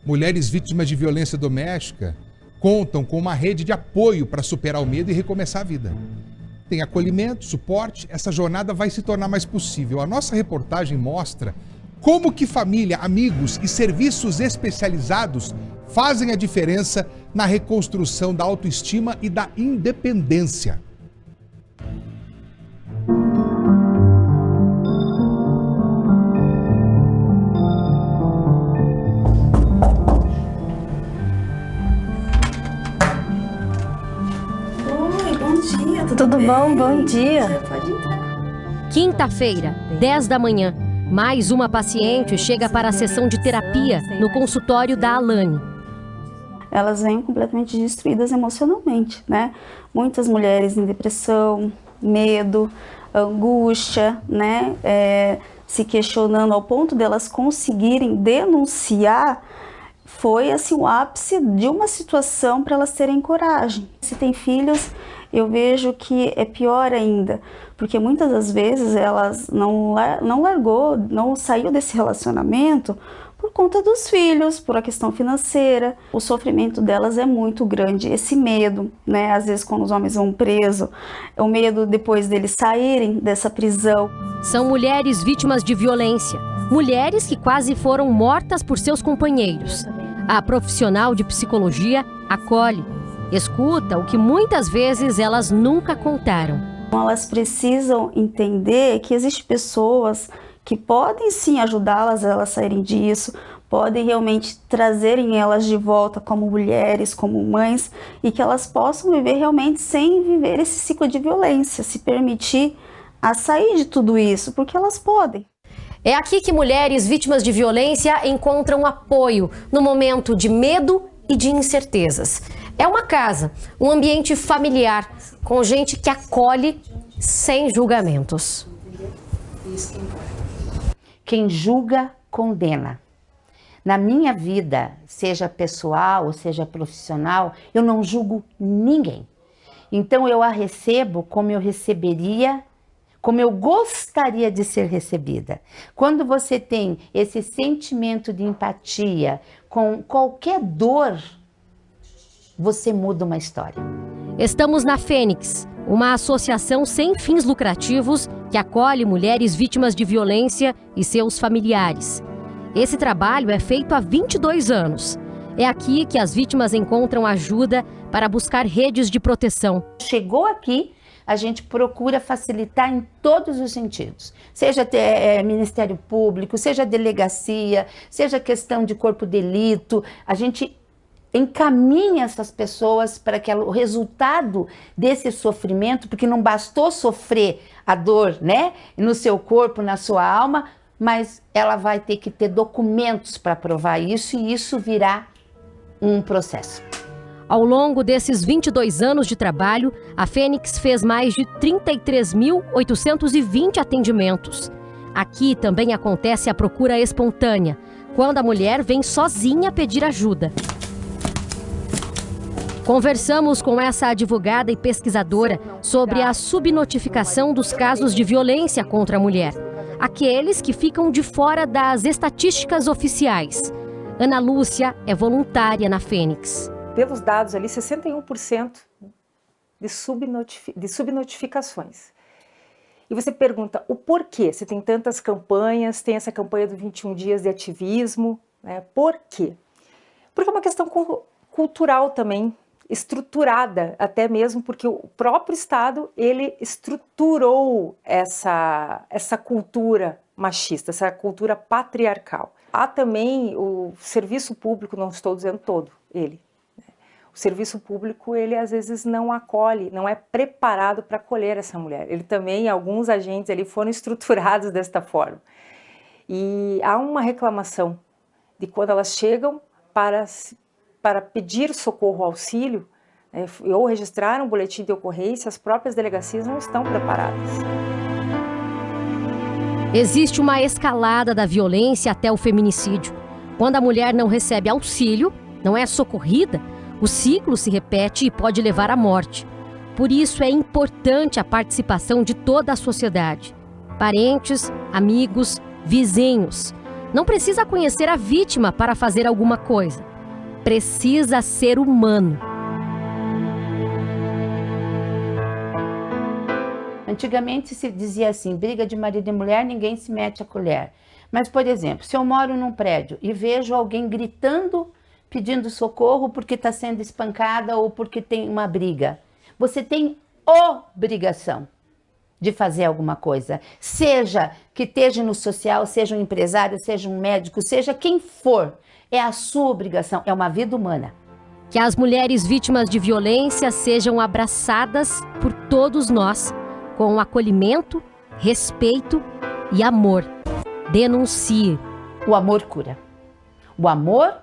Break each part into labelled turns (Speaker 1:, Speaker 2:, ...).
Speaker 1: Mulheres vítimas de violência doméstica contam com uma rede de apoio para superar o medo e recomeçar a vida. Tem acolhimento, suporte, essa jornada vai se tornar mais possível. A nossa reportagem mostra como que família, amigos e serviços especializados fazem a diferença na reconstrução da autoestima e da independência.
Speaker 2: Tudo bom? Bom dia.
Speaker 3: Pode entrar.
Speaker 4: Quinta-feira, 10 da manhã. Mais uma paciente chega para a sessão de terapia no consultório da Alane.
Speaker 2: Elas vêm completamente destruídas emocionalmente, né? Muitas mulheres em depressão, medo, angústia, né? Se questionando ao ponto delas conseguirem denunciar. Foi assim o ápice de uma situação para elas terem coragem. Se tem filhos, eu vejo que é pior ainda, porque muitas das vezes elas não saiu desse relacionamento por conta dos filhos, por a questão financeira. O sofrimento delas é muito grande, esse medo, né? Às vezes quando os homens vão presos, o medo depois deles saírem dessa prisão.
Speaker 4: São mulheres vítimas de violência, mulheres que quase foram mortas por seus companheiros. A profissional de psicologia acolhe, escuta o que muitas vezes elas nunca contaram.
Speaker 2: Elas precisam entender que existem pessoas que podem sim ajudá-las a saírem disso, podem realmente trazerem elas de volta como mulheres, como mães, e que elas possam viver realmente sem viver esse ciclo de violência, se permitir a sair de tudo isso, porque elas podem.
Speaker 4: É aqui que mulheres vítimas de violência encontram apoio no momento de medo e de incertezas. É uma casa, um ambiente familiar, com gente que acolhe sem julgamentos.
Speaker 3: Quem julga, condena. Na minha vida, seja pessoal ou seja profissional, eu não julgo ninguém. Então eu a recebo como eu receberia, como eu gostaria de ser recebida. Quando você tem esse sentimento de empatia com qualquer dor, você muda uma história.
Speaker 4: Estamos na Fênix, uma associação sem fins lucrativos que acolhe mulheres vítimas de violência e seus familiares. Esse trabalho é feito há 22 anos. É aqui que as vítimas encontram ajuda para buscar redes de proteção.
Speaker 3: Chegou aqui, a gente procura facilitar em todos os sentidos. Seja Ministério Público, seja delegacia, seja questão de corpo de delito, a gente encaminha essas pessoas para que o resultado desse sofrimento, porque não bastou sofrer a dor, né, no seu corpo, na sua alma, mas ela vai ter que ter documentos para provar isso e isso virá um processo.
Speaker 4: Ao longo desses 22 anos de trabalho, a Fênix fez mais de 33.820 atendimentos. Aqui também acontece a procura espontânea, quando a mulher vem sozinha pedir ajuda. Conversamos com essa advogada e pesquisadora sobre a subnotificação dos casos de violência contra a mulher, aqueles que ficam de fora das estatísticas oficiais. Ana Lúcia é voluntária na Fênix.
Speaker 5: Pelos dados ali, 61% de subnotificações. E você pergunta o porquê? Se tem tantas campanhas, tem essa campanha do 21 dias de ativismo, né? Por quê? Porque é uma questão cultural também, estruturada, até mesmo porque o próprio Estado, ele estruturou essa cultura machista, essa cultura patriarcal. Há também o serviço público, não estou dizendo todo, ele. O serviço público, ele às vezes não acolhe, não é preparado para acolher essa mulher. Ele também, alguns agentes ali foram estruturados desta forma. E há uma reclamação de quando elas chegam para pedir socorro, auxílio, né, ou registrar um boletim de ocorrência, as próprias delegacias não estão preparadas.
Speaker 4: Existe uma escalada da violência até o feminicídio. Quando a mulher não recebe auxílio, não é socorrida, o ciclo se repete e pode levar à morte. Por isso é importante a participação de toda a sociedade. Parentes, amigos, vizinhos. Não precisa conhecer a vítima para fazer alguma coisa. Precisa ser humano.
Speaker 3: Antigamente se dizia assim, briga de marido e mulher, ninguém se mete a colher. Mas, por exemplo, se eu moro num prédio e vejo alguém gritando, pedindo socorro porque está sendo espancada ou porque tem uma briga, você tem obrigação de fazer alguma coisa. Seja que esteja no social, seja um empresário, seja um médico, seja quem for, é a sua obrigação, é uma vida humana.
Speaker 4: Que as mulheres vítimas de violência sejam abraçadas por todos nós, com acolhimento, respeito e amor. Denuncie.
Speaker 3: O amor cura. O amor,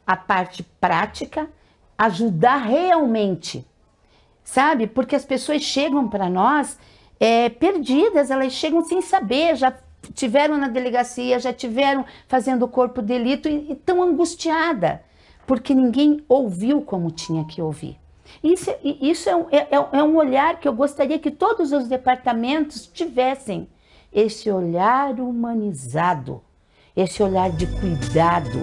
Speaker 3: a parte prática, ajudar realmente, sabe? Porque as pessoas chegam para nós perdidas, elas chegam sem saber, já tiveram na delegacia, já tiveram fazendo corpo de delito e estão angustiadas, porque ninguém ouviu como tinha que ouvir. Isso é um olhar que eu gostaria que todos os departamentos tivessem, esse olhar humanizado, esse olhar de cuidado,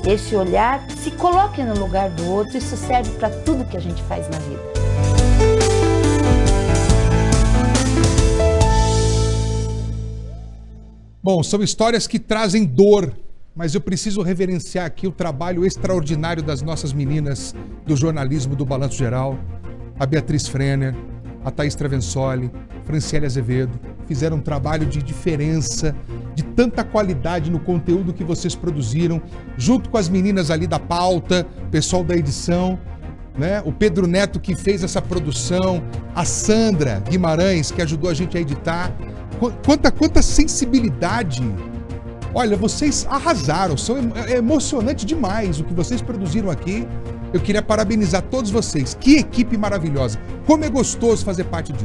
Speaker 3: esse olhar, se coloque no lugar do outro, isso serve para tudo que a gente faz na vida.
Speaker 1: Bom, são histórias que trazem dor, mas eu preciso reverenciar aqui o trabalho extraordinário das nossas meninas do jornalismo do Balanço Geral, a Beatriz Frenner, a Thaís Travensoli, Franciele Azevedo, fizeram um trabalho de diferença, de tanta qualidade no conteúdo que vocês produziram, junto com as meninas ali da pauta, o pessoal da edição, né? O Pedro Neto que fez essa produção, a Sandra Guimarães que ajudou a gente a editar. Quanta sensibilidade! Olha, vocês arrasaram, é emocionante demais o que vocês produziram aqui. Eu queria parabenizar todos vocês. Que equipe maravilhosa! Como é gostoso fazer parte disso.